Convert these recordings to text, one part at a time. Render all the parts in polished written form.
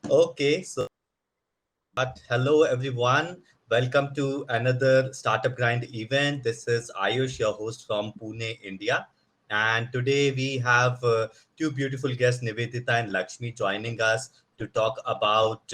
Okay, but hello everyone. Welcome to another Startup Grind event. This is Ayush, your host from Pune, India. And today we have two beautiful guests, Nivedita and Lakshmi, joining us to talk about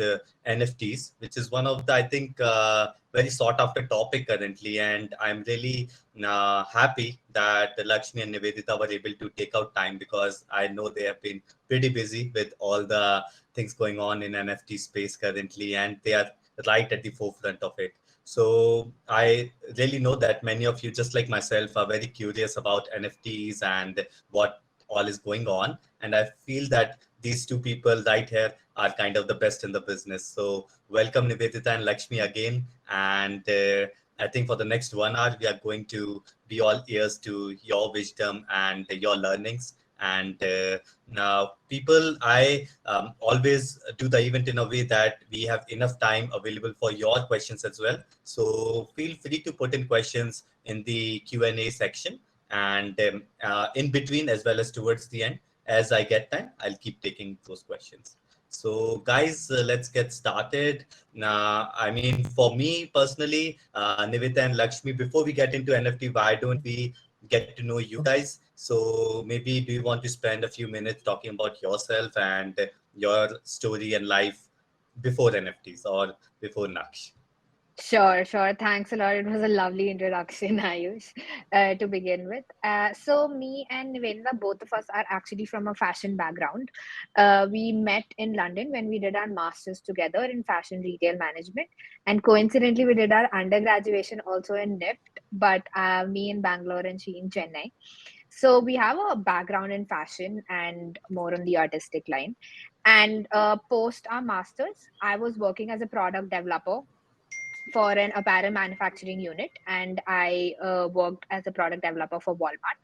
NFTs, which is one of the, I think, very sought after topic currently. And I'm really happy that Lakshmi and Nivedita were able to take out time because I know they have been pretty busy with all the things going on in NFT space currently, and they are right at the forefront of it. So I really know that many of you, just like myself, are very curious about NFTs and what all is going on. And I feel that these two people right here are kind of the best in the business. So welcome Nivedita and Lakshmi again. And I think for the next 1 hour, we are going to be all ears to your wisdom and your learnings. And now, people, I always do the event in a way that we have enough time available for your questions as well. So feel free to put in questions in the Q&A section, and in between as well as towards the end. As I get time, I'll keep taking those questions. So, guys, let's get started. Now, I mean, for me personally, Nivita and Lakshmi, before we get into NFT, why don't we get to know you guys? So maybe do you want to spend a few minutes talking about yourself and your story and life before NFTs or before Naksh? Sure, sure. Thanks a lot. It was a lovely introduction, Ayush, to begin with. So, me and Nivedita, both of us are actually from a fashion background. We met in London when we did our masters together in fashion retail management. And coincidentally, we did our undergraduation also in NIFT, but me in Bangalore and she in Chennai. So, we have a background in fashion and more on the artistic line. And post our masters, I was working as a product developer for an apparel manufacturing unit, and I worked as a product developer for Walmart.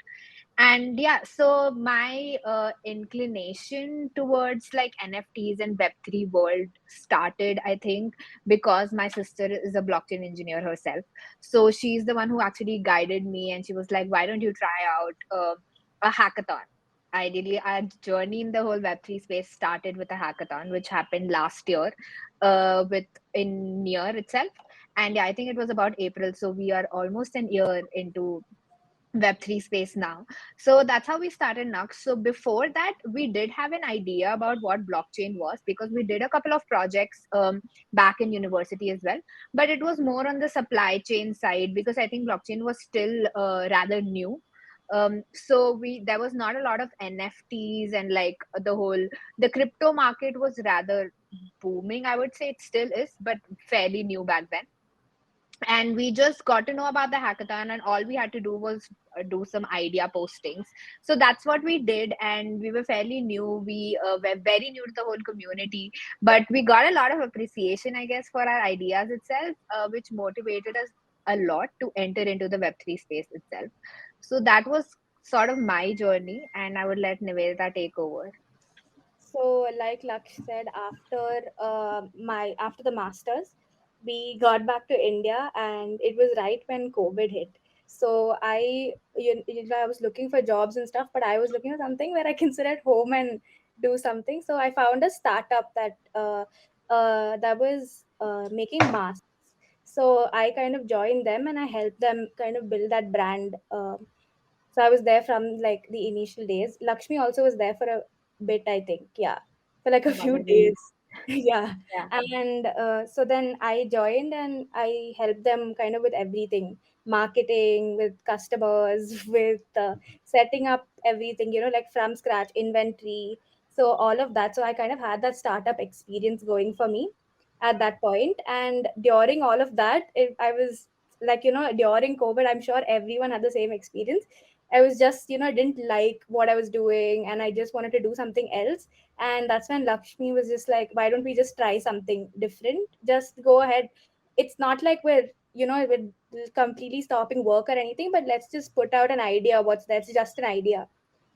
And yeah, so my inclination towards like NFTs and Web3 world started, I think, because my sister is a blockchain engineer herself. So she's the one who actually guided me, and she was like, why don't you try out a hackathon? Ideally, our journey in the whole Web3 space started with a hackathon, which happened last year with in near itself. And yeah, I think it was about April. So we are almost an year into Web3 space now. So that's how we started Nux. So before that, we did have an idea about what blockchain was because we did a couple of projects back in university as well. But it was more on the supply chain side because I think blockchain was still rather new. So we there was not a lot of NFTs and like the crypto market was rather booming. I would say it still is, but fairly new back then. And we just got to know about the hackathon, and all we had to do was do some idea postings. So that's what we did, and we were fairly new. We were very new to the whole community, but we got a lot of appreciation, I guess, for our ideas itself, which motivated us a lot to enter into the Web3 space itself. So that was sort of my journey, and I would let Nivedita take over. So, like Laksh said, after the masters, we got back to India, and it was right when COVID hit. So I was looking for jobs and stuff, but I was looking for something where I can sit at home and do something. So I found a startup that was making masks. So I kind of joined them, and I helped them kind of build that brand. So I was there from like the initial days. Lakshmi also was there for a bit, I think. Yeah, for like a few Probably. days. Yeah, Yeah. and so then I joined and I helped them kind of with everything, marketing, with customers, with setting up everything. Like from scratch, inventory. So all of that. So I kind of had that startup experience going for me at that point, and during all of that, I was like, during COVID, I'm sure everyone had the same experience. I was just, didn't like what I was doing, and I just wanted to do something else. And that's when Lakshmi was just like, why don't we just try something different? Just go ahead. It's not like we're completely stopping work or anything, but let's just put out an idea. That's just an idea.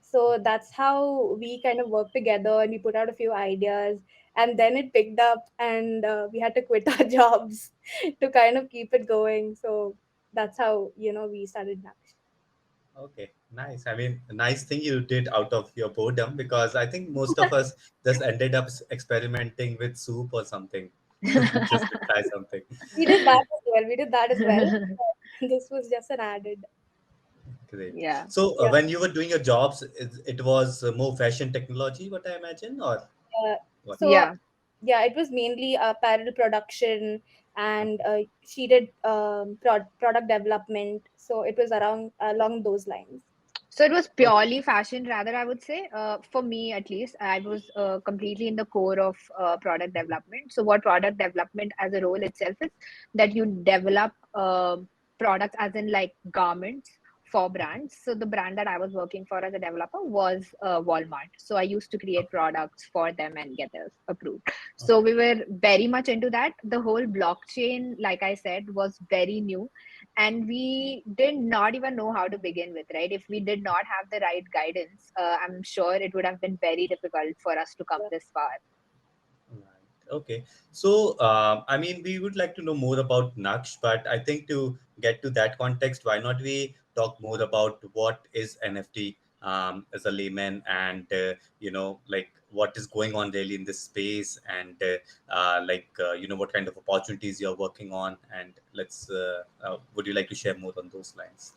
So that's how we kind of worked together, and we put out a few ideas, and then it picked up, and we had to quit our jobs to kind of keep it going. So that's how we started Naksh. Okay, nice. I mean, a nice thing you did out of your boredom, because I think most of us just ended up experimenting with soup or something just to try something. We did that as well. We did that as well. This was just an added. Great. Yeah. So, Yeah. when you were doing your jobs, it was more fashion technology, what I imagine, or Uh, what? so Yeah. yeah, it was mainly apparel production, and Okay. she did product development. So it was around along those lines. So it was Okay. purely fashion, rather, I would say. For me, at least, I was completely in the core of product development. So, what product development as a role itself is that you develop products, as in like garments for brands. So, the brand that I was working for as a developer was Walmart. So, I used to create Okay. products for them and get those approved. So, Okay. we were very much into that. The whole blockchain, like I said, was very new, and we did not even know how to begin with, right? If we did not have the right guidance, I'm sure it would have been very difficult for us to come this far. Right. Okay. So, I mean, we would like to know more about Naksh, but I think to get to that context, why not we talk more about what is NFT, as a layman, and like what is going on really in this space, and what kind of opportunities you're working on, and would you like to share more on those lines?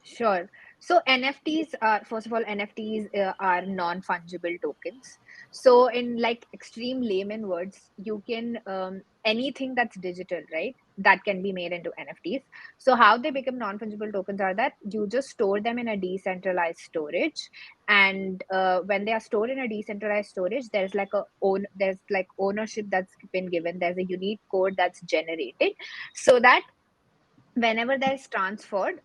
Sure. So NFTs are, first of all, NFTs are non-fungible tokens. So in like extreme layman words, you can anything that's digital, right? That can be made into NFTs. So how they become non-fungible tokens are that you just store them in a decentralized storage, and when they are stored in a decentralized storage, there's like ownership that's been given. There's a unique code that's generated, so that whenever there's transferred,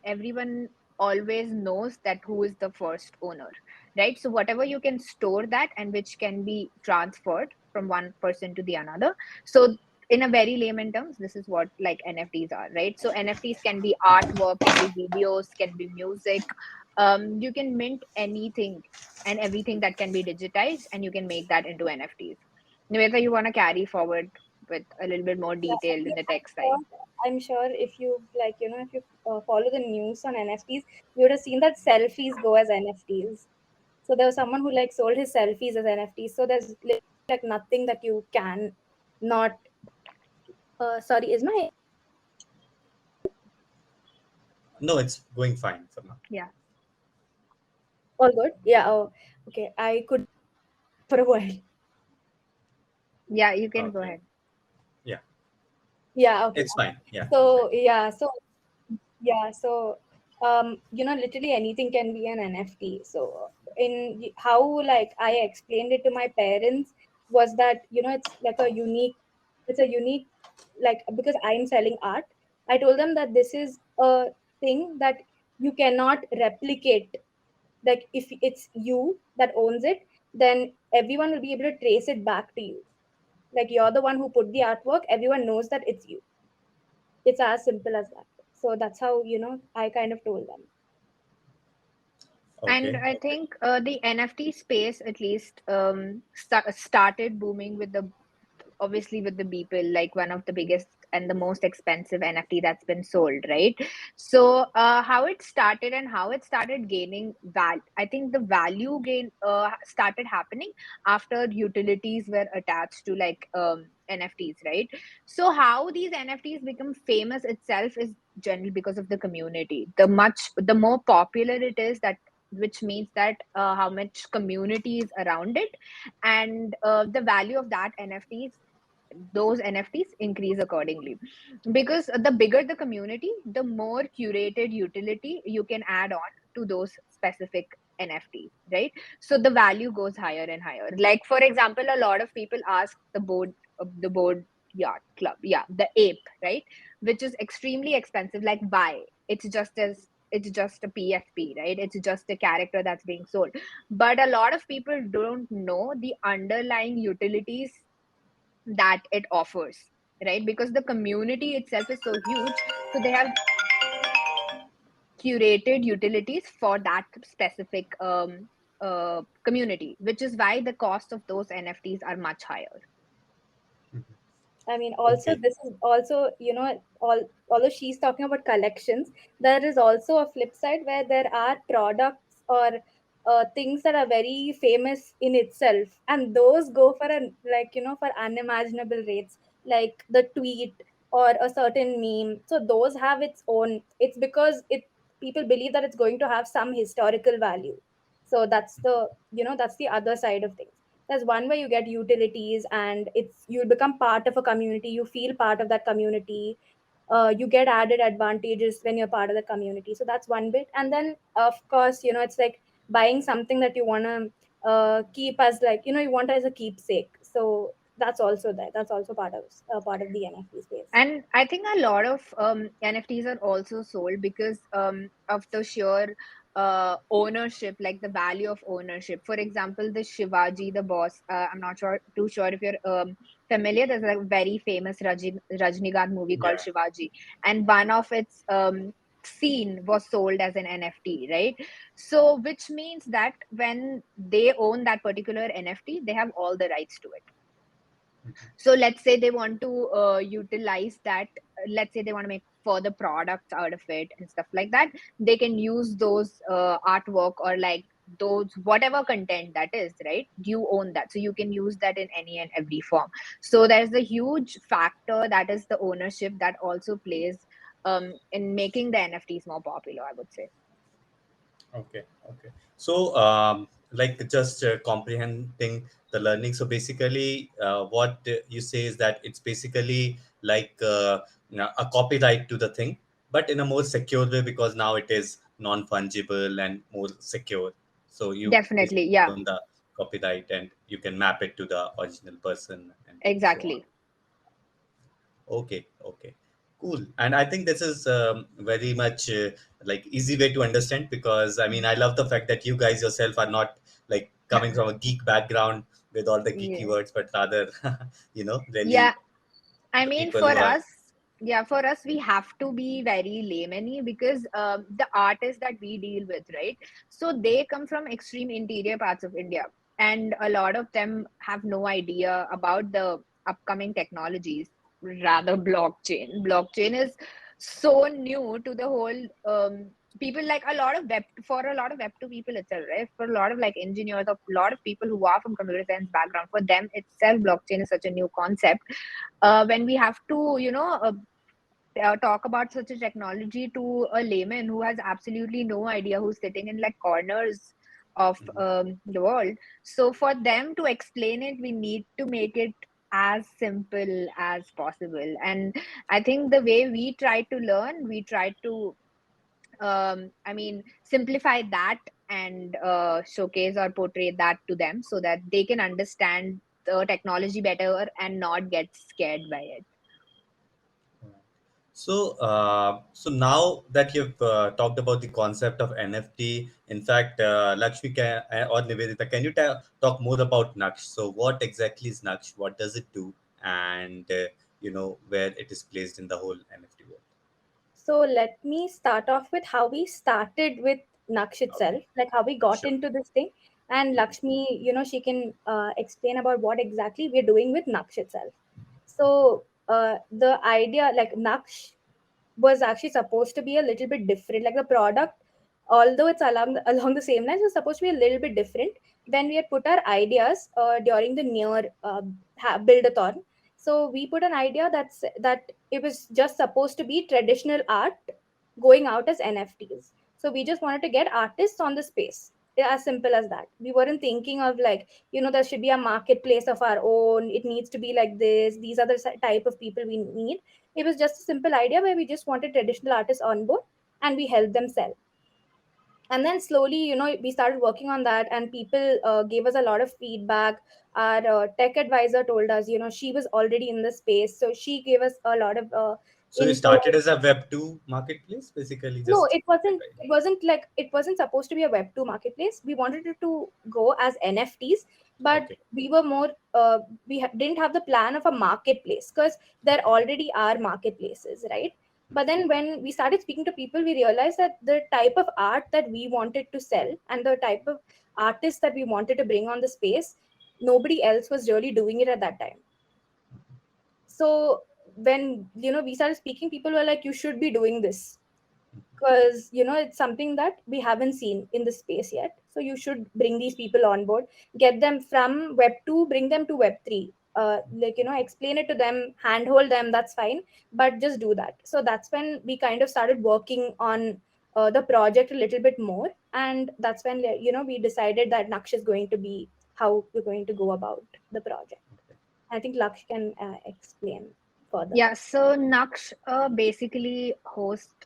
everyone always knows that who is the first owner, right? So whatever you can store that, and which can be transferred from one person to the another. So in a very layman terms, this is what like NFTs are, right? So NFTs can be artwork, can be videos, can be music. You can mint anything and everything that can be digitized, and you can make that into NFTs. Whether you want to carry forward with a little bit more Yeah, detail in okay. the I'm tech side. sure. I'm sure if you like, if you follow the news on NFTs, you would have seen that selfies go as NFTs. So there was someone who like sold his selfies as NFTs. So there's literally like nothing that you can not. Sorry, is my No, it's going fine for now. Yeah. all good? Yeah. Oh, okay. I could for a while. Yeah, you can go Okay. ahead. Yeah, Yeah. Okay. it's fine. Yeah. So yeah. So yeah. So literally anything can be an NFT. So in how like I explained it to my parents was that it's a unique like because I'm selling art. I told them that this is a thing that you cannot replicate. Like if it's you that owns it, then everyone will be able to trace it back to you. Like you're the one who put the artwork. Everyone knows that it's you. It's as simple as that. So that's how I kind of told them. And Okay. I Okay. think the NFT space at least started booming with the obviously with the Beeple, like one of the biggest and the most expensive NFT that's been sold, right? So how it started and how it started gaining I think the value gain started happening after utilities were attached to like NFTs, right? So how these NFTs become famous itself is generally because of the community. The more popular it is, that which means that how much community is around it, and the value of that NFTs, those NFTs increase accordingly. Because the bigger the community, the more curated utility you can add on to those specific NFTs, right? So the value goes higher and higher. Like for example, a lot of people ask the board yacht club, yeah, the ape, right? Which is extremely expensive. Like why? It's just a PFP, right? It's just a character that's being sold. But a lot of people don't know the underlying utilities that it offers, right? Because the community itself is so huge, so they have curated utilities for that specific community, which is why the cost of those NFTs are much higher. I mean, also Okay. this is also, although she's talking about collections, there is also a flip side where there are products or things that are very famous in itself, and those go for for unimaginable rates, like the tweet or a certain meme. So those have its own. It's because people believe that it's going to have some historical value. So that's the other side of things. There's one where you get utilities and you become part of a community, you feel part of that community, you get added advantages when you're part of the community. So that's one bit. And then of course, it's like buying something that you want to keep as, like, you want as a keepsake. So that's also there. That's also part of the NFT space. And I think a lot of NFTs are also sold because of the sheer ownership, like the value of ownership. For example, the Shivaji, the boss. I'm not too sure if you're familiar. There's a very famous Rajnikant movie called Yeah. Shivaji, and one of its scene was sold as an NFT, right? So, which means that when they own that particular NFT, they have all the rights to it. So let's say they want to utilize that, let's say they want to make further products out of it and stuff like that, they can use those artwork or like those whatever content that is, right? You own that, so you can use that in any and every form. So there's a huge factor, that is the ownership, that also plays in making the NFTs more popular, I would say. Okay, okay. So, like just comprehending the learning. So basically, what you say is that it's basically like a copyright to the thing, but in a more secure way because now it is non-fungible and more secure. So you Definitely, basically yeah, own the copyright and you can map it to the original person and so on. exactly. Okay, okay, cool. And I think this is very much like easy way to understand because I mean I love the fact that you guys yourself are not like coming from a geek background with all the geeky Yeah, words, but rather yeah. really I the mean, people for who are. us, yeah, for us, we have to be very layman because the artists that we deal with, right? So they come from extreme interior parts of India, and a lot of them have no idea about the upcoming technologies, rather blockchain. Blockchain is so new to the whole people, like a lot of web, for a lot of web 2 people itself, right? For a lot of like engineers, of a lot of people who are from computer science background, for them itself blockchain is such a new concept. When we have to talk about such a technology to a layman who has absolutely no idea, who's sitting in like corners of Mhm. the world, so for them to explain it, we need to make it as simple as possible. And I think the way we try to learn, we try to I mean simplify that and showcase or portray that to them so that they can understand the technology better and not get scared by it. So, so now that you've talked about the concept of NFT, in fact, Lakshmi or Nivedita, can you talk more about Naksh? So, what exactly is Naksh? What does it do? And where it is placed in the whole NFT world. So let me start off with how we started with Naksh Okay, itself, like how we got sure. into this thing. And Mhm. Lakshmi, she can explain about what exactly we're doing with Naksh itself. So the idea, like Naksh, was actually supposed to be a little bit different. Like the product, although it's along the same lines, was supposed to be a little bit different when we had put our ideas during the near build-a-thon. So we put an idea that it was just supposed to be traditional art going out as NFTs. So we just wanted to get artists on the space. As simple as that. We weren't thinking of, like, there should be a marketplace of our own. It needs to be like this. These are the type of people we need. It was just a simple idea where we just wanted traditional artists on board and we helped them sell. And then slowly, we started working on that, and people gave us a lot of feedback. Our tech advisor told us, she was already in the space, so she gave us a lot of So, you input. started as a Web2 marketplace, basically, No, just it wasn't. It wasn't supposed to be a Web 2 marketplace. We wanted it to go as NFTs, but okay. we were more. Didn't have the plan of a marketplace because there already are marketplaces, right? But then when we started speaking to people, we realized that the type of art that we wanted to sell and the type of artists that we wanted to bring on the space, nobody else was really doing it at that time. So when we started speaking, people were like, you should be doing this, because it's something that we haven't seen in the space yet. So you should bring these people on board, get them from web 2, bring them to web 3, like explain it to them, handhold them, that's fine, but just do that. So that's when we kind of started working on the project a little bit more, and that's when we decided that Naksh is going to be how we're going to go about the project. I think Laksh can explain further. Yeah, so Naksh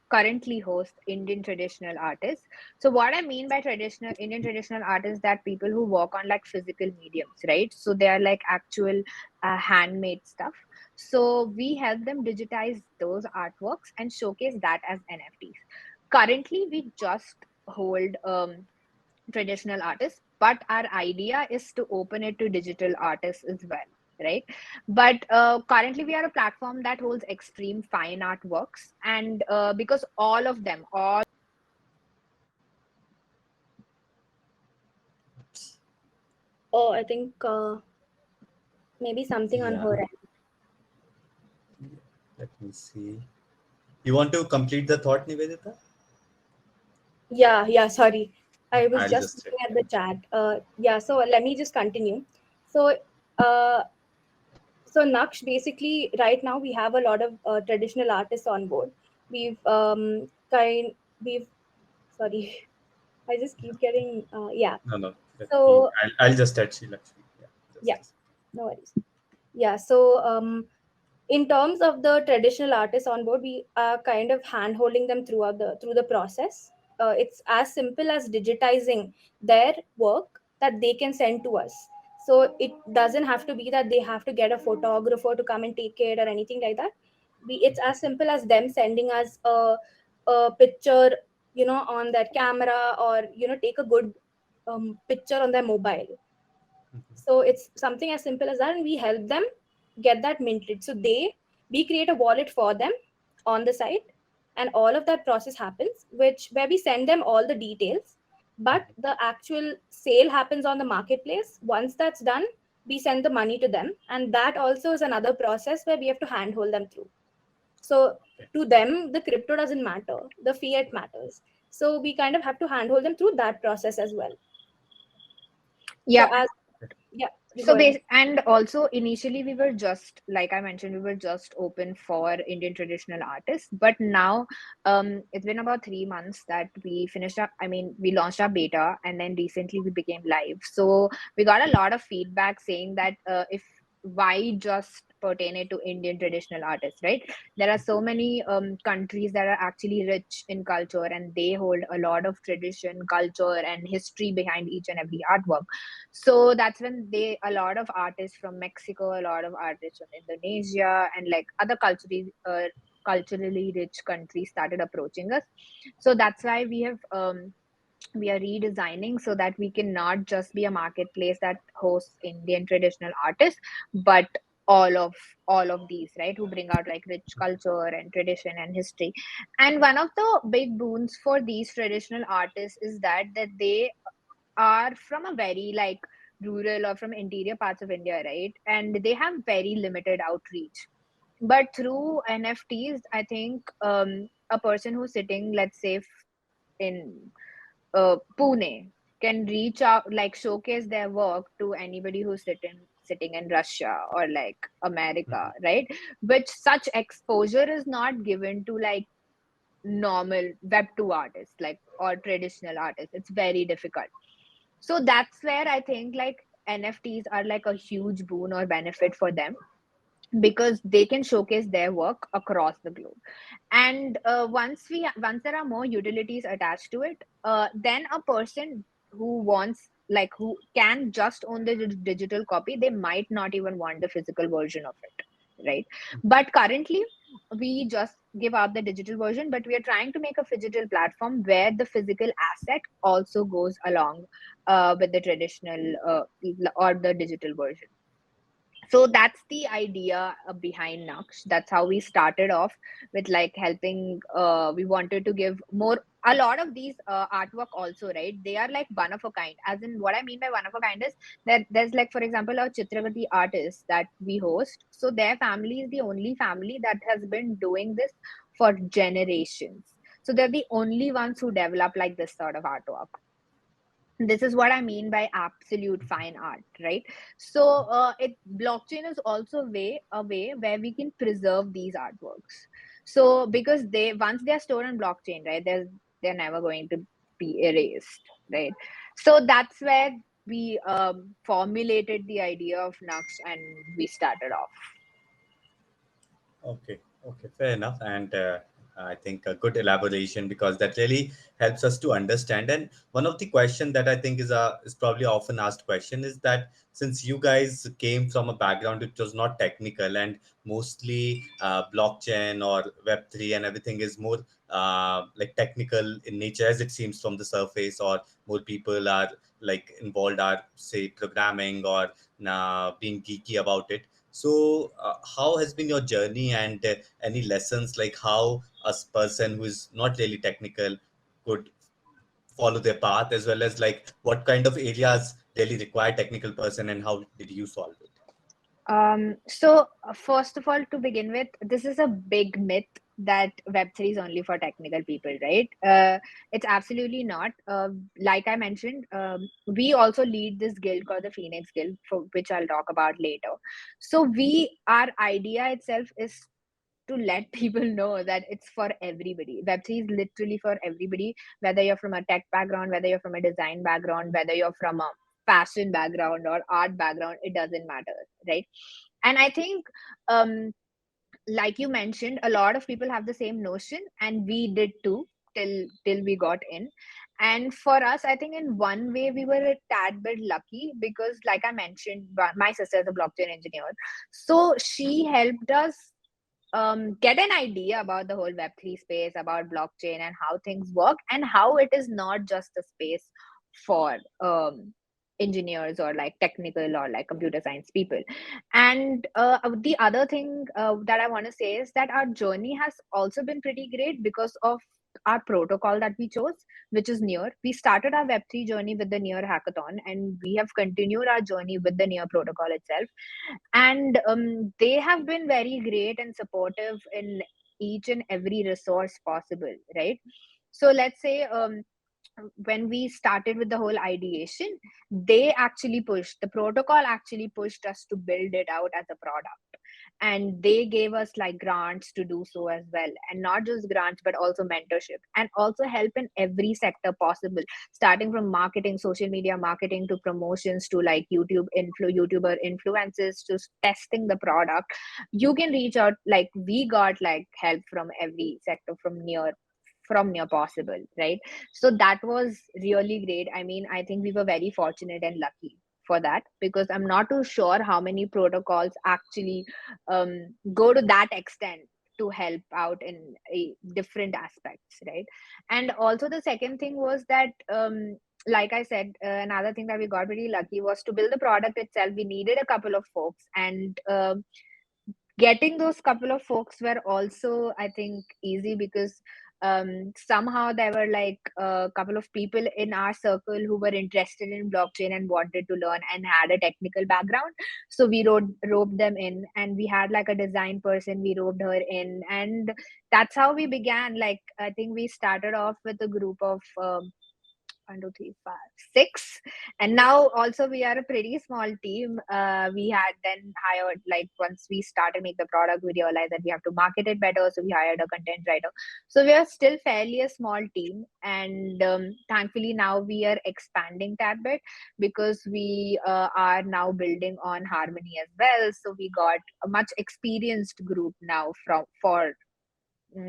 currently hosts Indian traditional artists. So what I mean by traditional Indian traditional artists, that people who work on like physical mediums, right? So they are like actual handmade stuff. So we help them digitize those artworks and showcase that as NFTs. Currently, we just hold traditional artists, but our idea is to open it to digital artists as well, right? But currently we are a platform that holds extreme fine art works, and because all Oh, I think maybe something on Yeah. her end. Let me see. You want to complete the thought, Nivedita? Yeah, sorry. I was I'll just just check. looking at the chat. Yeah, so let me just continue. So, uh, so Naksh, basically, right now we have a lot of traditional artists on board. We've we've sorry, I just keep getting yeah. No, no. Let me. So I'll just add Srilakshmi. Yeah, yeah, just a second. no worries. Yeah, so in terms of the traditional artists on board, we are kind of hand holding them through the process. It's as simple as digitizing their work that they can send to us. So it doesn't have to be that they have to get a photographer to come and take it or anything like that. It's as simple as them sending us a picture, on their camera, or take a good picture on their mobile. So it's something as simple as that, and we help them get that minted. So we create a wallet for them on the site, and all of that process happens, which where we send them all the details. But the actual sale happens on the marketplace. Once that's done, we send the money to them, and that also is another process where we have to handhold them through. So Okay. to them, the crypto doesn't matter; the fiat matters. So we kind of have to handhold them through that process as well. So yeah. as yeah, you So go ahead. and also initially we were just, like I mentioned, we were just open for Indian traditional artists, but now it's been about 3 months that we finished up. I mean, we launched our beta, and then recently we became live. So we got a lot of feedback saying that if why just pertain it to Indian traditional artists, right? There are so many countries that are actually rich in culture, and they hold a lot of tradition, culture, and history behind each and every artwork. So that's when a lot of artists from Mexico, a lot of artists from Indonesia, and like other culturally rich countries started approaching us. So that's why we are redesigning so that we can not just be a marketplace that hosts Indian traditional artists, but all of all of these, right, who bring out like rich culture and tradition and history. And one of the big boons for these traditional artists is that they are from a very like rural or from interior parts of India, right? And they have very limited outreach. But through NFTs, I think a person who's sitting, let's say, in Pune can reach out, like showcase their work to anybody who's sitting in Russia or like America, right? Which such exposure is not given to like normal Web2 artists, like or traditional artists. It's very difficult. So that's where I think like NFTs are like a huge boon or benefit for them, because they can showcase their work across the globe. And once there are more utilities attached to it, then a person who wants, like who can just own the digital copy, they might not even want the physical version of it, right? But currently we just give out the digital version, but we are trying to make a phygital platform where the physical asset also goes along with the traditional or the digital version. So that's the idea behind Naksh. That's how we started off with like helping. We wanted to give more. A lot of these artwork also, right? They are like one of a kind. As in, what I mean by one of a kind is that there's like, for example, a Chitravati artist that we host. So their family is the only family that has been doing this for generations. So they're the only ones who develop like this sort of artwork. This is what I mean by absolute fine art, right? So it blockchain is also a way where we can preserve these artworks. So because they, once they are stored on blockchain, right, they're never going to be erased, right? So that's where we formulated the idea of Nux and we started off. Okay, okay, fair enough. And I think a good elaboration, because that really helps us to understand. And one of the question that I think is probably often asked question is that, since you guys came from a background which was not technical, and mostly blockchain or Web3 and everything is more like technical in nature, as it seems from the surface, or more people are like involved are say programming or being geeky about it. So, how has been your journey, and any lessons, like how a person who is not really technical could follow their path, as well as like what kind of areas really require technical person, and how did you solve it? First of all, to begin with, this is a big myth that Web3 is only for technical people, right? It's absolutely not. Like I mentioned, we also lead this guild called the Phoenix Guild, for which I'll talk about later. So our idea itself is to let people know that it's for everybody. Web3 is literally for everybody, whether you're from a tech background, whether you're from a design background, whether you're from a fashion background or art background, it doesn't matter, right? And I think, um, like you mentioned, a lot of people have the same notion, and we did too till we got in. And for us, I think in one way we were a tad bit lucky because, like I mentioned, my sister is a blockchain engineer, so she helped us get an idea about the whole Web3 space, about blockchain and how things work, and how it is not just a space for engineers or like technical or like computer science people. And the other thing that I want to say is that our journey has also been pretty great because of our protocol that we chose, which is Near. We started our Web3 journey with the Near hackathon, and we have continued our journey with the Near protocol itself. And they have been very great and supportive in each and every resource possible, right? So let's say, when we started with the whole ideation, the protocol actually pushed us to build it out as a product, and they gave us like grants to do so as well, and not just grants but also mentorship and also help in every sector possible, starting from marketing, social media marketing, to promotions, to like YouTuber influences, to testing the product. You can reach out, like we got like help from every sector, from near possible, right? So that was really great. I mean, I think we were very fortunate and lucky for that, because I'm not too sure how many protocols actually go to that extent to help out in different aspects, right? And also the second thing was that, like I said, another thing that we got pretty lucky was to build the product itself. We needed a couple of folks, and getting those couple of folks were also, I think, easy because somehow there were like a couple of people in our circle who were interested in blockchain and wanted to learn and had a technical background. So we roped them in, and we had like a design person, we roped her in, and that's how we began. Like, I think we started off with a group of 1, 2, 3, 4, 6, and now also we are a pretty small team. We had then hired, like once we started make the product, we realized that we have to market it better, so we hired a content writer. So we are still fairly a small team, and thankfully now we are expanding that bit because we are now building on Harmony as well. So we got a much experienced group now from for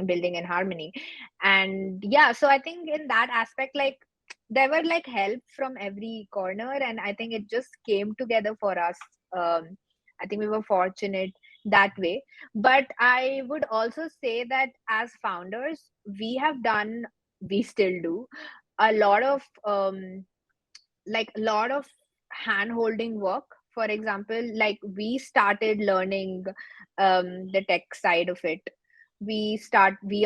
building in Harmony. And yeah, so I think in that aspect, like there were like help from every corner, and I think it just came together for us. I think we were fortunate that way. But I would also say that as founders, we still do a lot of a lot of hand holding work for example, like we started learning the tech side of it. We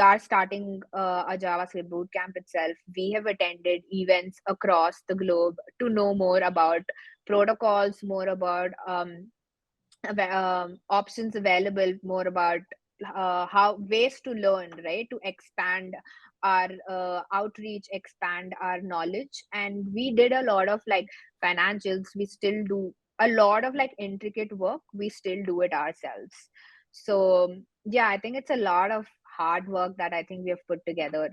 are starting a JavaScript bootcamp itself. We have attended events across the globe to know more about protocols, more about options available, more about how ways to learn, right, to expand our outreach, expand our knowledge. And we did a lot of like financials. We still do a lot of like intricate work. We still do it ourselves. So yeah, I think it's a lot of hard work that I think we have put together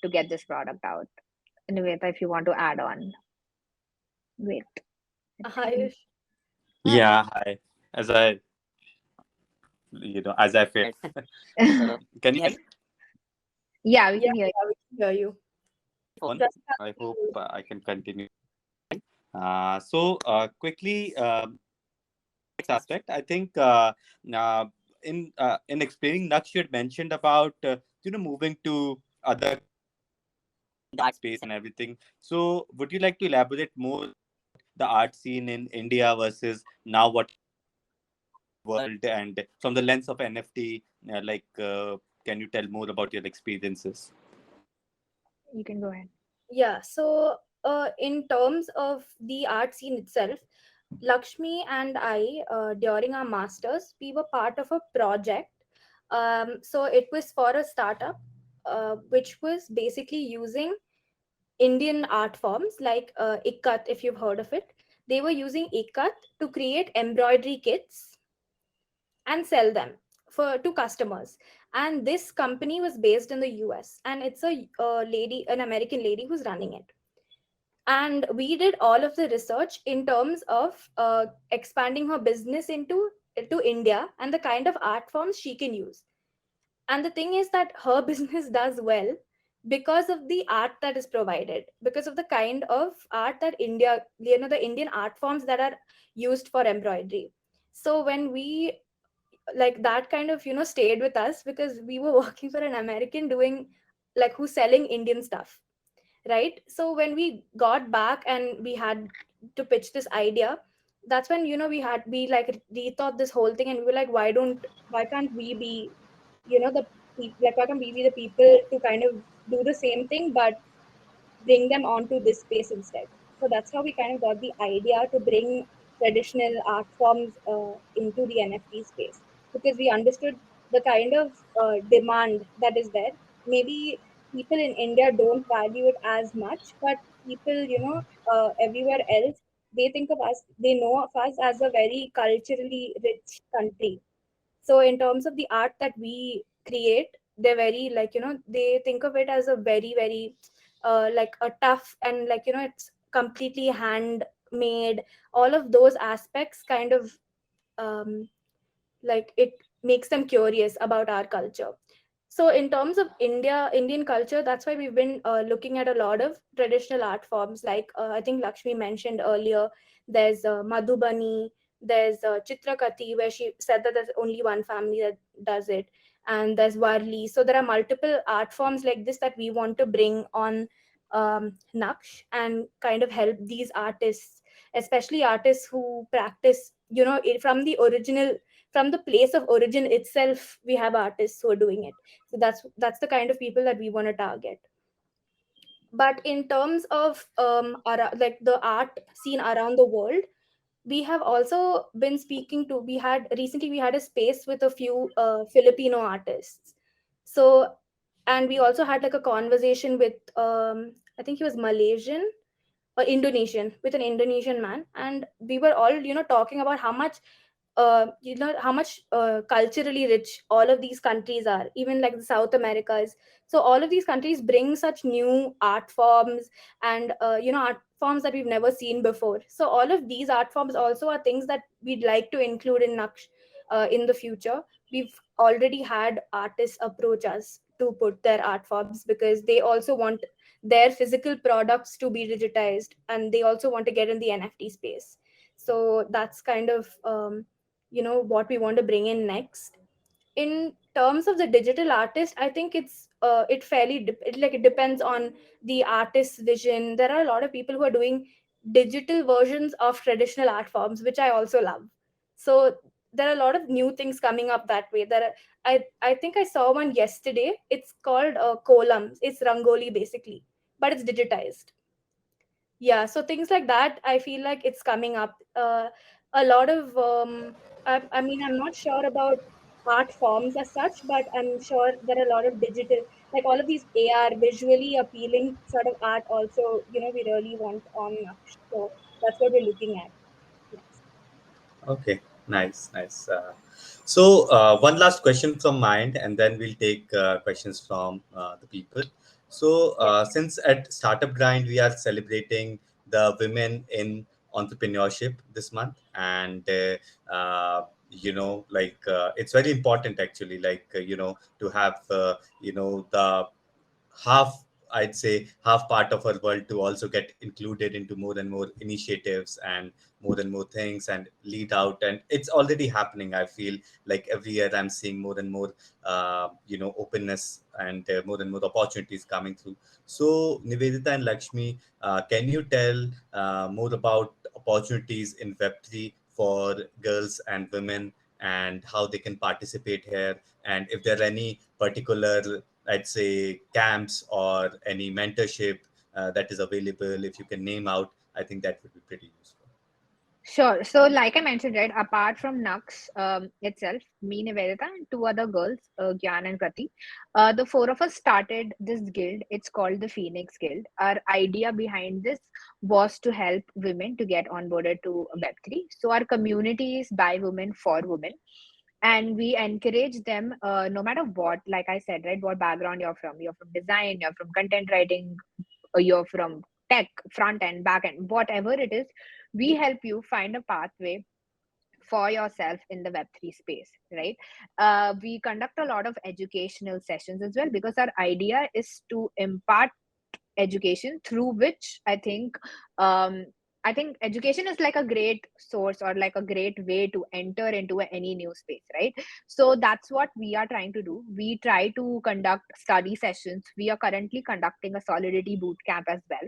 to get this product out. Anyway, if you want to add on, wait, I think. Ayush. Yeah, hi. As I, as I feel. Can you hear me? Yeah, we Yeah, can hear yeah, we can hear you. On. Just I hope continue. I can continue. Quickly, next aspect, I think uh, in explaining Naksh, you had mentioned about moving to other art space and everything. So, would you like to elaborate more the art scene in India versus now what world, and from the lens of NFT, can you tell more about your experiences? you can go ahead. Yeah, so in terms of the art scene itself, Lakshmi and I, during our masters, we were part of a project. So it was for a startup, which was basically using Indian art forms like ikat, if you've heard of it. They were using ikat to create embroidery kits and sell them for to customers. And this company was based in the US, and it's a lady, an American lady who's running it. And we did all of the research in terms of expanding her business into to India and the kind of art forms she can use. And the thing is that her business does well because of the art that is provided, because of the kind of art that India, the Indian art forms that are used for embroidery. So when we, like, that kind of stayed with us, because we were working for an American doing, like, who's selling Indian stuff, right? So when we got back and we had to pitch this idea, that's when we like rethought this whole thing, and we were like, why can't we be, like, why can't we be the people to kind of do the same thing but bring them onto this space instead. So that's how we kind of got the idea to bring traditional art forms into the NFT space, because we understood the kind of demand that is there. Maybe people in India don't value it as much, but people, everywhere else, they think of us, they know of us as a very culturally rich country. So in terms of the art that we create, they're very, like, they think of it as a very, very like a tough, and, like, it's completely handmade. All of those aspects kind of, um, like, it makes them curious about our culture. So in terms of Indian culture, that's why we've been looking at a lot of traditional art forms, like, I think Lakshmi mentioned earlier, there's Madhubani, there's Chitrakati, where she said that there's only one family that does it, and there's Varli. So there are multiple art forms like this that we want to bring on Naksh, and kind of help these artists, especially artists who practice, from the original, from the place of origin itself. We have artists who are doing it. So that's the kind of people that we want to target. But in terms of like the art scene around the world, we have also been speaking to, we had a space with a few Filipino artists. So, and we also had like a conversation with, I think he was Malaysian or Indonesian, with an Indonesian man, and we were all, talking about how much, culturally rich all of these countries are, even like the South Americas. So all of these countries bring such new art forms, and art forms that we've never seen before. So all of these art forms also are things that we'd like to include in Naksh in the future. We've already had artists approach us to put their art forms, because they also want their physical products to be digitized, and they also want to get in the NFT space. So that's kind of, what we want to bring in next. In terms of the digital artist, I think it depends on the artist's vision. There are a lot of people who are doing digital versions of traditional art forms, which I also love. So there are a lot of new things coming up that way. I think I saw one yesterday. It's called columns. It's rangoli basically, but it's digitized. Yeah, so things like that, I feel like it's coming up. A lot of I mean, I'm not sure about art forms as such, but I'm sure there are a lot of digital, like all of these AR visually appealing sort of art also, we really want on Naksh. So that's what we're looking at next. Okay, nice, nice. So, one last question from mine, and then we'll take questions from the people. So, Yeah. since at Startup Grind we are celebrating the women in entrepreneurship this month, and it's very important actually, to have the half, I'd say half part of our world to also get included into more and more initiatives and more and more things and lead out. And it's already happening. I feel like every year I'm seeing more and more openness and more and more opportunities coming through. So Nivedita and Lakshmi, can you tell more about opportunities in Web3 for girls and women, and how they can participate here, and if there are any particular, I'd say, camps or any mentorship that is available? If you can name out, I think that would be pretty useful. Sure. So, like I mentioned, right, apart from Nux itself, me, Nivedita, and two other girls, Gyan and Krati, the four of us started this guild. It's called the Phoenix Guild. Our idea behind this was to help women to get onboarded to Web3. So, our community is by women for women. And we encourage them, no matter what, like I said, right, what background you're from. You're from design, you're from content writing, you're from tech, front end, back end, whatever it is, we help you find a pathway for yourself in the Web3 space, right? We conduct a lot of educational sessions as well, because our idea is to impart education through which um, I think education is like a great source or like a great way to enter into any new space, right? So that's what we are trying to do. We try to conduct study sessions. We are currently conducting a solidity boot camp as well,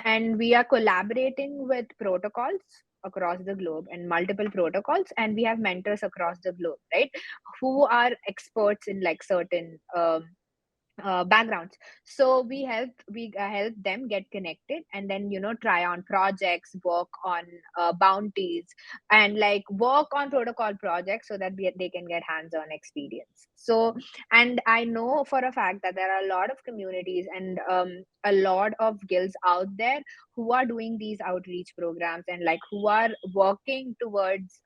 and we are collaborating with protocols across the globe and multiple protocols, and we have mentors across the globe, right, who are experts in like certain backgrounds. So we help them get connected, and then try on projects, work on bounties, and like work on protocol projects, so that they can get hands-on experience. So, and I know for a fact that there are a lot of communities and a lot of guilds out there who are doing these outreach programs, and like who are working towards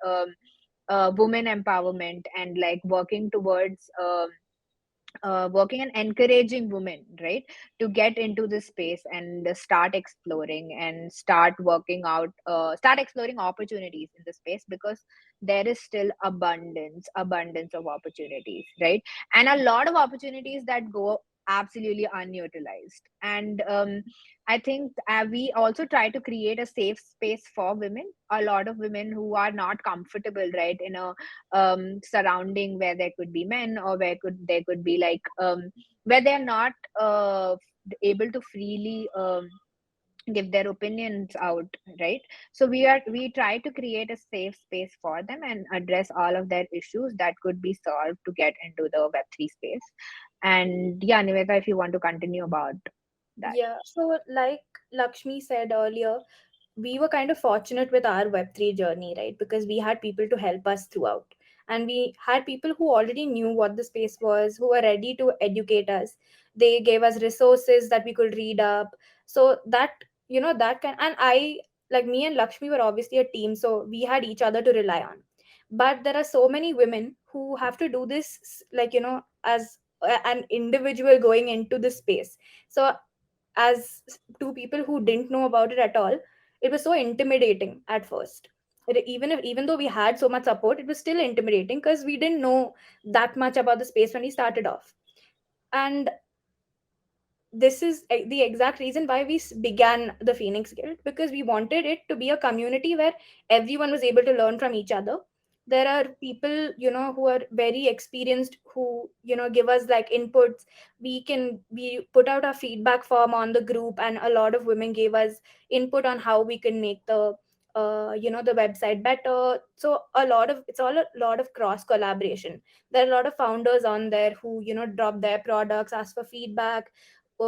women empowerment, and like working and encouraging women, right, to get into this space and start exploring and start exploring opportunities in the space, because there is still abundance of opportunities, right? And a lot of opportunities that go absolutely unutilized. And I think we also try to create a safe space for women. A lot of women who are not comfortable, right, in a surrounding where there could be men, or where could there could be like where they're not able to freely give their opinions out, right? So we try to create a safe space for them and address all of their issues that could be solved to get into the Web3 space. And yeah, Niveta, if you want to continue about that. Yeah, so like Lakshmi said earlier, we were kind of fortunate with our Web3 journey, right? Because we had people to help us throughout. And we had people who already knew what the space was, who were ready to educate us. They gave us resources that we could read up. So that, that kind, and like me and Lakshmi were obviously a team, so we had each other to rely on. But there are so many women who have to do this, like, as an individual going into the space. So as two people who didn't know about it at all, it was so intimidating at first. Even though we had so much support, it was still intimidating because we didn't know that much about the space when we started off. And this is the exact reason why we began the Phoenix Guild, because we wanted it to be a community where everyone was able to learn from each other. there are people, who are very experienced, who, give us like inputs. We put out a feedback form on the group, and a lot of women gave us input on how we can make the website better. So it's all a lot of cross collaboration. There are a lot of founders on there who, drop their products, ask for feedback, who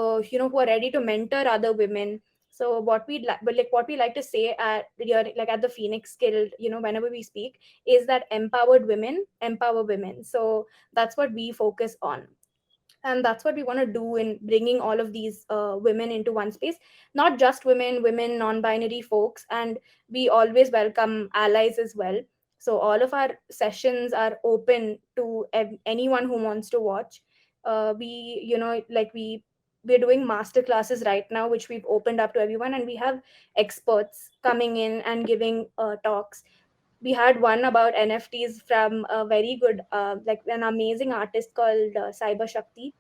are ready to mentor other women. So what we like to say at your, like at the Phoenix Guild, whenever we speak, is that empowered women empower women. So that's what we focus on, and that's what we want to do in bringing all of these women into one space. Not just women, non-binary folks, and we always welcome allies as well. So all of our sessions are open to anyone who wants to watch. We you know like we're doing master classes right now, which we've opened up to everyone, and we have experts coming in and giving talks. We had one about NFTs from a very good, like an amazing artist called Cyber Shakti.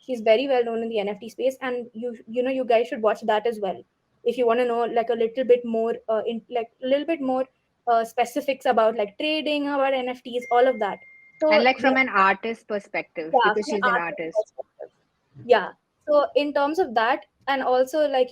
She's very well known in the NFT space, and you guys should watch that as well if you want to know like a little bit more, specifics about like trading, about NFTs, all of that. And So like from an artist perspective, yeah, because from an she's an artist artist. perspective. Yeah. So in terms of that, and also like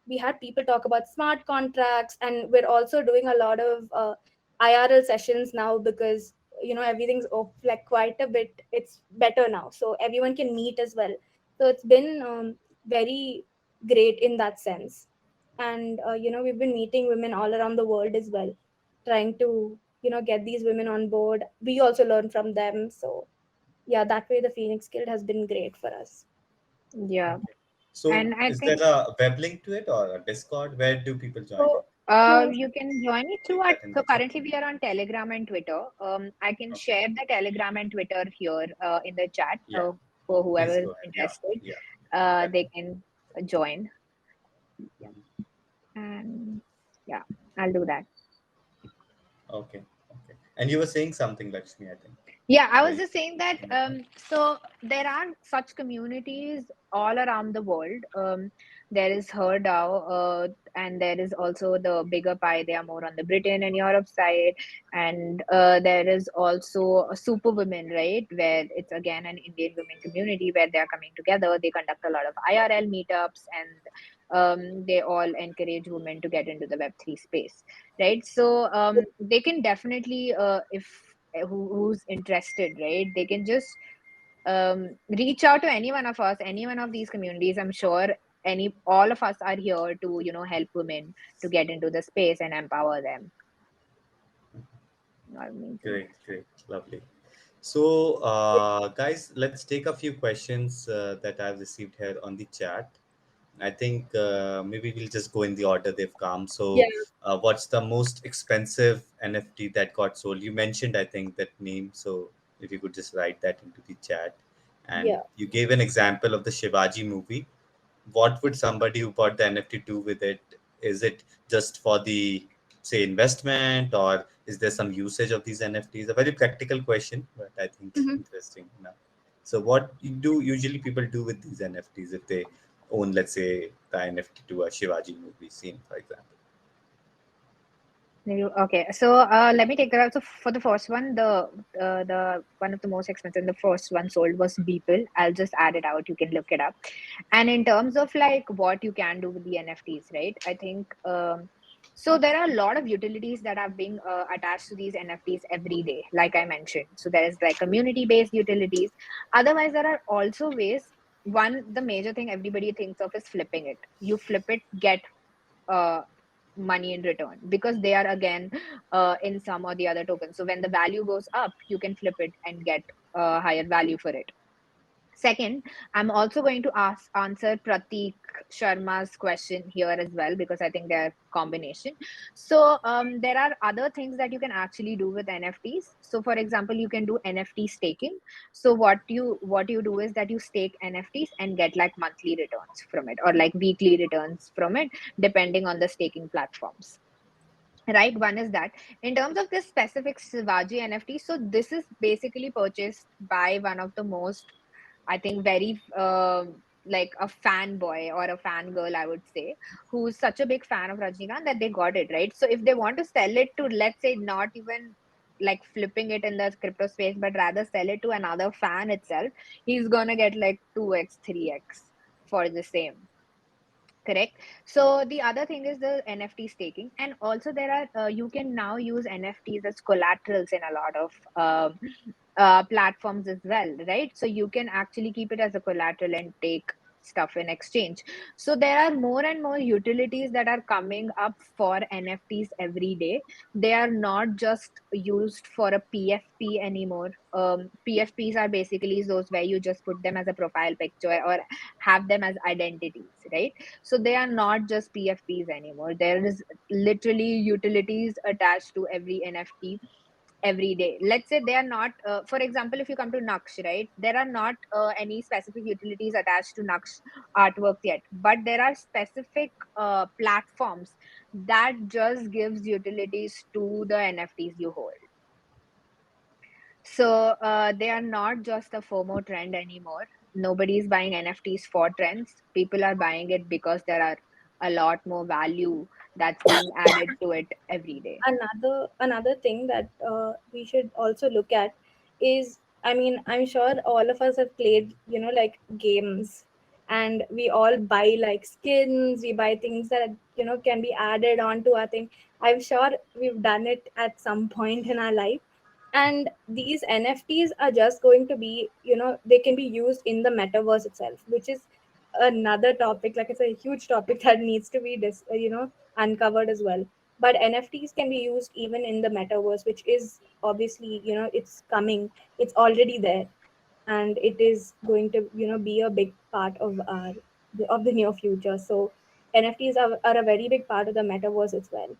we had people talk about smart contracts, and we're also doing a lot of IRL sessions now, because everything's like quite a bit. It's better now, so everyone can meet as well. So it's been very great in that sense, and we've been meeting women all around the world as well, trying to get these women on board. We also learn from them, so yeah, that way the Phoenix Guild has been great for us. Yeah. Okay. So And I is there think a web link to it or a Discord? Where do people join So it? to you can join it through Leave our, that in so the chat. currently we are on Telegram and Twitter. I can Okay. share the Telegram and Twitter here in the chat Yeah. for whoever Please is go ahead. Yeah. interested. Yeah. They Definitely. can join. Yeah. And yeah, I'll do that. Okay. Okay. And you were saying something, Lakshmi, I think. Yeah, I was Very just saying that in the chat. so there are such communities all around the world. There is Her DAO, and there is also the Bigger Pie. They are more on the Britain and Europe side, and there is also a Super Women, right? Where it's again an Indian women community where they are coming together. They conduct a lot of IRL meetups, and they all encourage women to get into the Web3 space, right? So they can definitely, if who's interested, right? They can just reach out to any one of us, any one of these communities. I'm sure all of us are here to help women to get into the space and empower them. Amazing. Great. Great. Lovely. So, guys, let's take a few questions that I've received here on the chat. I think maybe we'll just go in the order they've come. yeah, So, what's the most expensive NFT that got sold? You mentioned, I think, that name. So, if you could just write that into the chat. And yeah. you gave an example of the Shivaji movie. What would somebody who bought the NFT do with it? Is it just for the, say, investment, or is there some usage of these NFTs? A very practical question, but I think Mhm. interesting enough. So, what do usually people do with these NFTs if they own, let's say, the NFT to a Shivaji movie scene, for example? Okay, so let me take that out. So for the first one, the one of the most expensive, the first one sold was Beeple. I'll just add it out. You can look it up. And in terms of like what you can do with the NFTs, right? I think so. There are a lot of utilities that are being attached to these NFTs every day, like I mentioned. So there is like community-based utilities. Otherwise, there are also ways. One, the major thing everybody thinks of is flipping it. You flip it, get uh, money in return, because they are again in some or the other token. So when the value goes up, you can flip it and get higher value for it. Second, I'm also going to answer Pratik Sharma's question here as well, because I think they're combination. So there are other things that you can actually do with NFTs. So for example, you can do NFT staking. So what you do is that you stake NFTs and get like monthly returns from it, or like weekly returns from it, depending on the staking platforms. Right, one is that. In terms of this specific Shivaji NFT, so this is basically purchased by one of the most, I think, very like a fanboy or a fangirl, I would say, who's such a big fan of Rajnikant that they got it, right? So if they want to sell it to, let's say, not even like flipping it in the crypto space, but rather sell it to another fan itself, he's gonna get like 2x, 3x for the same. Correct. So the other thing is the NFT staking, and also there are you can now use NFTs as collaterals in a lot of platforms as well, right? So you can actually keep it as a collateral and take stuff in exchange. So there are more and more utilities that are coming up for NFTs every day. They are not just used for a PFP anymore. PFPs are basically those where you just put them as a profile picture or have them as identities, right? So they are not just PFPs anymore. There is literally utilities attached to every NFT every day. Let's say they are not, for example, if you come to Naksh, right? There are not any specific utilities attached to Naksh artworks yet, but there are specific platforms that just gives utilities to the NFTs you hold. So they are not just a FOMO trend anymore. Nobody's buying NFTs for trends. People are buying it because there are a lot more value that's being added to it every day. Another thing that we should also look at is, I mean, I'm sure all of us have played, like games, and we all buy like skins, we buy things that can be added onto our thing. I'm sure we've done it at some point in our life, and these NFTs are just going to be, they can be used in the metaverse itself, which is another topic. Like, it's a huge topic that needs to be uncovered as well. But NFTs can be used even in the metaverse, which is obviously, it's coming, it's already there, and it is going to be a big part of the near future. So NFTs are a very big part of the metaverse as well.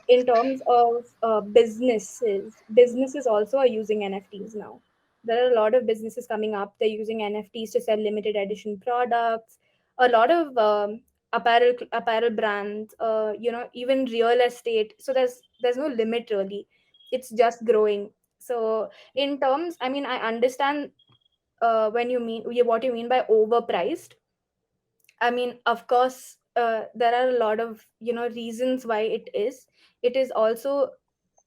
In terms of businesses also are using NFTs now. There are a lot of businesses coming up, they're using NFTs to sell limited edition products. A lot of apparel brands, even real estate. So there's no limit really, it's just growing. So in terms, I mean, I understand when you mean what you mean by overpriced. I mean, of course, there are a lot of reasons why it is. It is also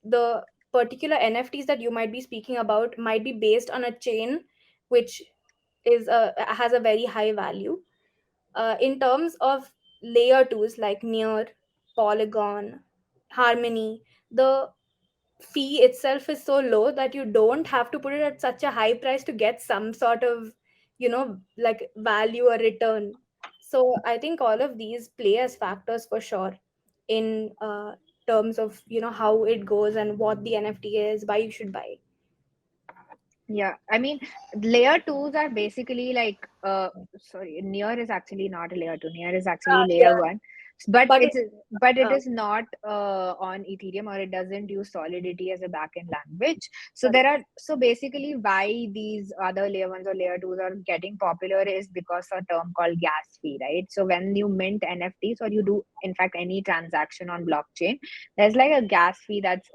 the particular NFTs that you might be speaking about might be based on a chain which has a very high value. In terms of layer twos like Near, Polygon, Harmony, the fee itself is so low that you don't have to put it at such a high price to get some sort of like value or return. So I think all of these play as factors for sure in terms of how it goes and what the NFT is, why you should buy. Yeah, I mean, layer twos are basically like, sorry, Near is actually not a layer two. Near is actually layer Yeah, one, but but it's but it uh, is not on Ethereum, or it doesn't use Solidity as a backend language. So sorry. there are, so basically why these other layer ones or layer twos are getting popular is because a term called gas fee, right? So when you mint NFTs or you do in fact any transaction on blockchain, there's like a gas fee that's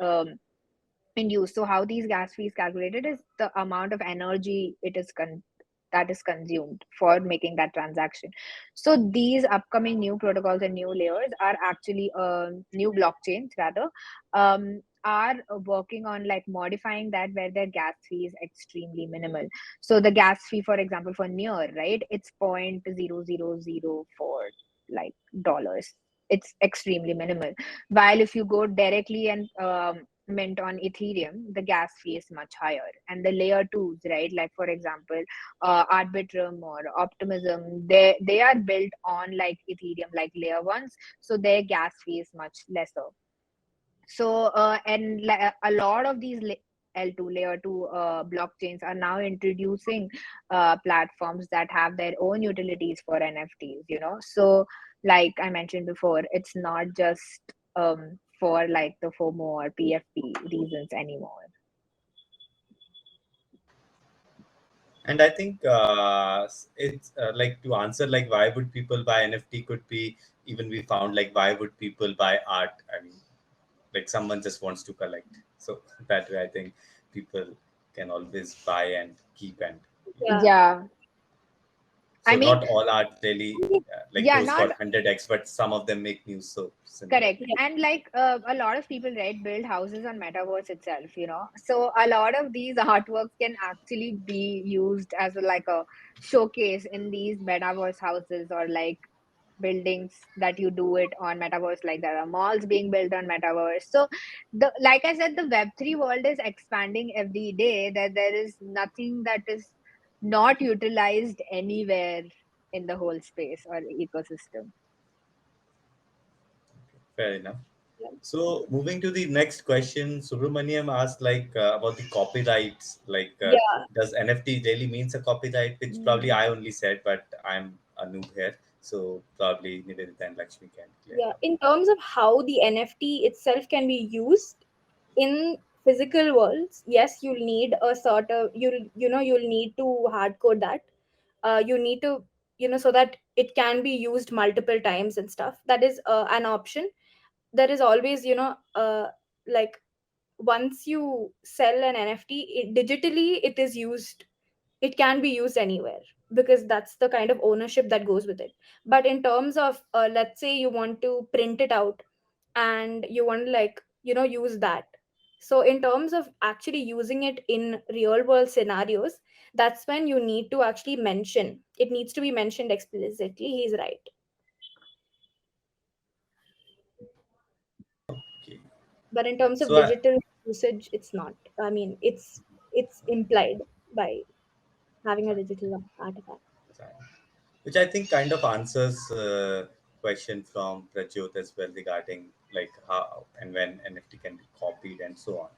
in use. So how these gas fees calculated is the amount of energy that is consumed for making that transaction. So these upcoming new protocols and new layers are actually new blockchains rather, are working on like modifying that where their gas fee is extremely minimal. So the gas fee, for example, for Near, right, it's 0.0004 like dollars. It's extremely minimal. While if you go directly and mint on Ethereum, the gas fee is much higher. And the layer twos, right? Like for example, Arbitrum or Optimism, they are built on like Ethereum, like layer ones, so their gas fee is much lesser. So and a lot of these L2 layer 2 blockchains are now introducing platforms that have their own utilities for NFTs, you know. So like I mentioned before, it's not just for like the FOMO or PFP reasons anymore. And I think it's like to answer like why would people buy NFT could be even we found like why would people buy art? I mean, like someone just wants to collect. So that way I think people can always buy and keep and Yeah. Yeah. I So mean, not all are really like yeah, those got not 100x, but some of them make news. So similar. correct. And like a lot of people, right, build houses on metaverse itself, you know. So a lot of these artworks can actually be used as like a showcase in these metaverse houses, or like buildings that you do it on metaverse. Like there are malls being built on metaverse. So the, like I said, the Web3 world is expanding every day, that there is nothing that is not utilized anywhere in the whole space or ecosystem. Fair enough. Yeah. So moving to the next question, Subramaniam asked like about the copyrights. Like, Yeah. does NFT really means a copyright? Which probably Mm. I only said, but I'm a noob here, so probably Nivedita and Lakshmi can clear it Yeah, up. in terms of how the NFT itself can be used in physical worlds, yes, you'll need a sort of you'll need to hard code that. You need to so that it can be used multiple times and stuff. That is an option. There is always like once you sell an NFT, digitally it is used, it can be used anywhere because that's the kind of ownership that goes with it. But in terms of let's say you want to print it out and you want to use that, so in terms of actually using it in real world scenarios, that's when you need to actually mention, it needs to be mentioned explicitly. He's right. Okay. But in terms of So I, digital usage, it's not. I mean, it's implied by having a digital artifact. which I think kind of answers question from Prajot as well regarding like how and when NFT can be copied and so on.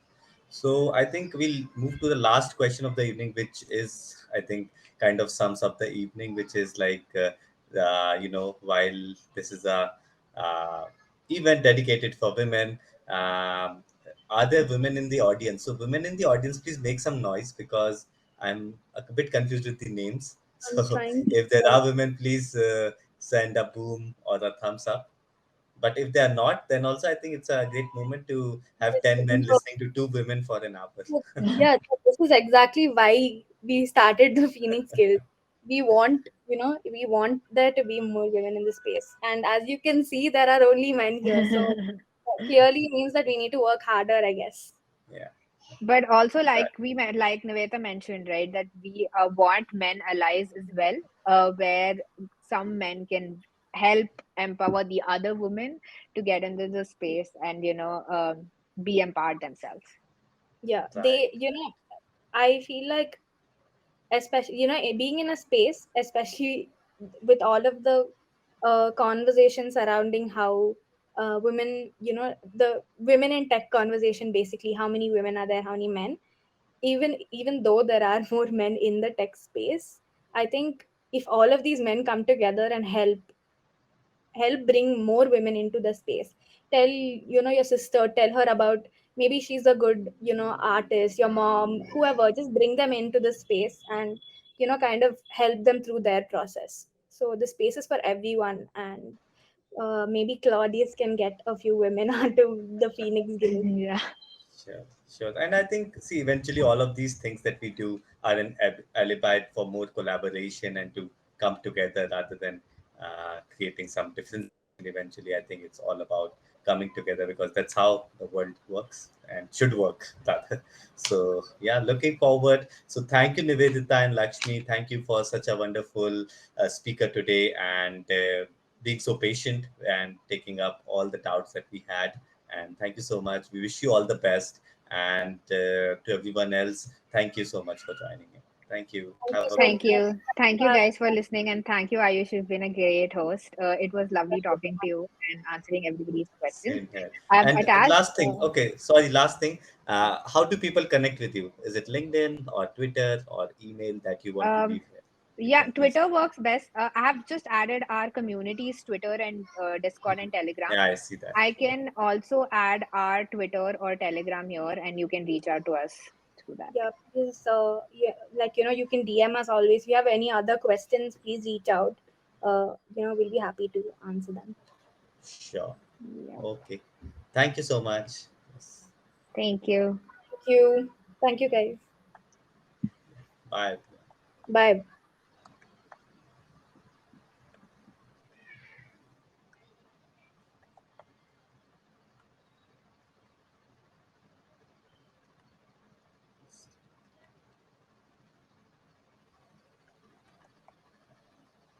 So I think we'll move to the last question of the evening, which is I think kind of sums up the evening, which is like while this is a uh, event dedicated for women. Um, are there women in the audience? So women in the audience, please make some noise because I'm a bit confused with the names. I'm So trying if there to. are women, please send a boom or a thumbs up. But if they are not, then also I think it's a great moment to have 10 men listening to two women for an hour. Yeah, this is exactly why we started the Phoenix Guild. We want, we want there to be more women in the space. And as you can see, there are only men here. So that clearly means that we need to work harder, I guess. Yeah, But also, like exactly. we met, like Niveta mentioned, right, that we want men allies as well, where some men can help empower the other women to get into the space and be empowered themselves. Yeah, Right. I feel like, especially, being in a space, especially with all of the conversation surrounding how women, the women in tech conversation, basically, how many women are there, how many men, even though there are more men in the tech space, I think if all of these men come together and help bring more women into the space, tell your sister, tell her about, maybe she's a good artist, your mom, whoever, just bring them into the space and kind of help them through their process. So the space is for everyone, and maybe Claudius can get a few women onto the Phoenix Guild. Yeah. Sure, sure. And I think, see, eventually all of these things that we do are an alibi for more collaboration and to come together rather than creating some difference. And eventually, I think it's all about coming together because that's how the world works and should work rather. So, yeah, looking forward. So, thank you, Nivedita and Lakshmi. Thank you for such a wonderful speaker today and being so patient and taking up all the doubts that we had. And thank you so much. We wish you all the best. And to everyone else, thank you so much for joining in. Thank you. Thank Have you a so good Thank day. you. Thank you much. guys for listening, and thank you, Ayush. You've been a great host. It was lovely talking to you and answering everybody's questions. Same here. I've And attached. last thing, okay, sorry, last thing. How do people connect with you? Is it LinkedIn or Twitter or email that you want to Um, leave here? You yeah, can please. Twitter works best. I have just added our communities, Twitter and Discord and Telegram. Yeah, I see that. I Yeah. can also add our Twitter or Telegram here, and you can reach out to us through that. Yeah, please, yeah, you can DM us always. If you have any other questions, please reach out. We'll be happy to answer them. Sure. Yeah. Okay. Thank you so much. Yes. Thank you. Thank you. Thank you, guys. Bye. Bye.